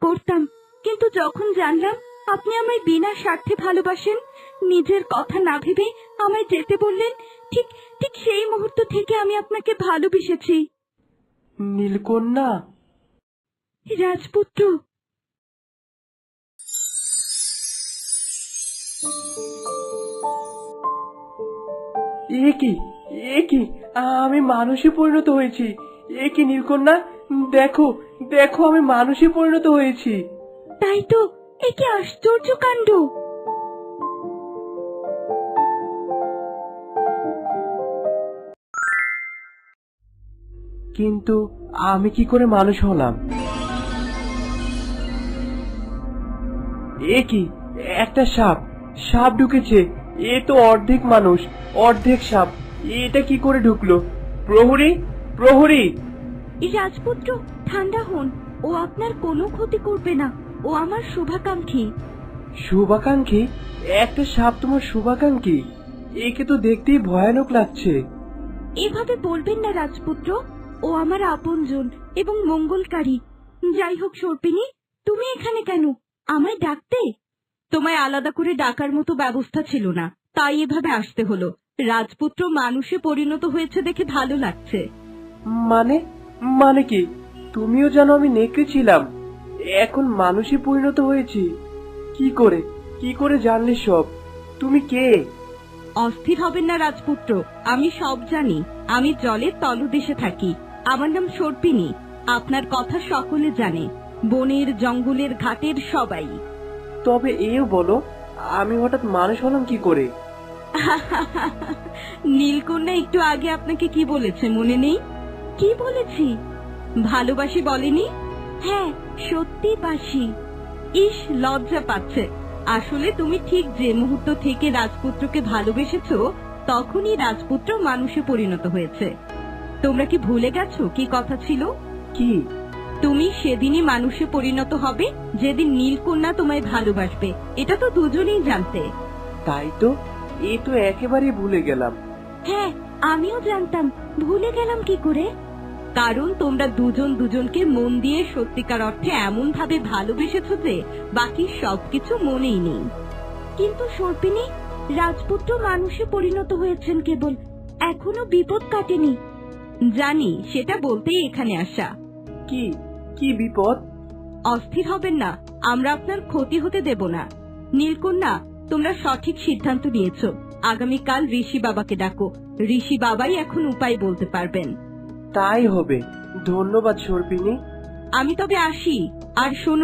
করতাম, কিন্তু যখন জানলাম আপনি আমায় বিনা স্বার্থে ভালোবাসেন, নিজের কথা না ভেবে আমায় যেতে বললেন, ঠিক ঠিক সেই মুহূর্ত থেকে আমি আপনাকে ভালোবেসেছি। নীলকন্যা, রাজপুত্র। এ কি, এ কি, আমি মানুষে পরিণত হয়েছি। এ কি নীলকন্যা, দেখো দেখো, আমি মানুষে পরিণত হয়েছি। তাই তো, এ কি আশ্চর্য কাণ্ড! কিন্তু আমি কি করে মানুষ হলাম? এ কি, একটা সাপ, সাপ ঢুকেছে। এ তো অর্ধেক মানুষ অর্ধেক সাপ। এটা কি করে ঢুকলো? প্রহরী, প্রহরী! রাজপুত্র, ঠান্ডা হন। ও আপনার কোনো ক্ষতি করবে না। ও আমার শুভাকাঙ্ক্ষী। শুভাকাঙ্ক্ষী? একটা সাপ তোমার শুভাকাঙ্ক্ষী? একে তো দেখতেই ভয়ানক লাগছে। এভাবে বলবেন না রাজপুত্র। ও আমার আপনজন এবং মঙ্গলকারী। যাই হোক সর্পিনী, তুমি এখানে কেন? আমায় ডাকতে? তোমায় আলাদা করে ডাকার মতো ব্যবস্থা ছিল না, তাই এভাবে আসতে হলো। রাজপুত্র মানুষে পরিণত হয়েছে দেখে ভালো লাগছে। মানে, মানে কি? তুমিও জানো আমি নেকড়ে ছিলাম, এখন মানুষে পরিণত হয়েছি। কি করে, কি করে জানলে সব? তুমি কে? অস্থির হবেন না রাজপুত্র, আমি সব জানি। আমি জলের তলদেশে থাকি। আমার নাম সর্পিনী। আপনার কথা সকলে জানে, বনের জঙ্গলের ঘাটের সবাই। তবে এও বলো, আমি হঠাৎ মানুষ হলাম কি করে? নীলকন্যা একটু আগে আপনাকে কি বলেছে মনে নেই? কি বলেছি? ভালোবাসি বলেনি? হ্যাঁ, সত্যি বাসি। ইস, লজ্জা পাচ্ছে। আসলে তুমি ঠিক যে মুহূর্ত থেকে রাজপুত্রকে ভালোবেসেছো, তখনই রাজপুত্র মানুষে পরিণত হয়েছে। তোমরা কি ভুলে গেছো কি কথা ছিল? কি? তুমি সেদিনই মানুষে পরিণত হবে যেদিন নীলকন্যা তোমায় ভালোবাসবে। এটা তো দুজনেই জানতে। তাই তো, এ তো একেবারেই ভুলে গেলাম। হ্যাঁ, আমিও জানতাম। ভুলে গেলাম কি করে? কারণ তোমরা দুজন দুজনকে মন দিয়ে সত্যিকার অর্থে এমন ভাবে ভালোবেসেছো যে বাকি সবকিছু মনেই নেই। কিন্তু সর্পিনী, রাজপুত্র মানুষে পরিণত হয়েছেন কেবল, এখনো বিপদ কাটেনি। জানি, সেটা বলতেই এখানে আসা। কি, কি বিপদ? অস্থির হবেন না, আমরা আপনার ক্ষতি হতে দেব না। নীলকন্যা, তোমরা সঠিক সিদ্ধান্ত নিয়েছো। আগামীকাল ঋষি বাবাকে ডাকো। ঋষি বাবাই এখন উপায় বলতে পারবেন। তাই হবে। ধন্যবাদ সর্পিনী। আমি তবে আসি। আর শোনো,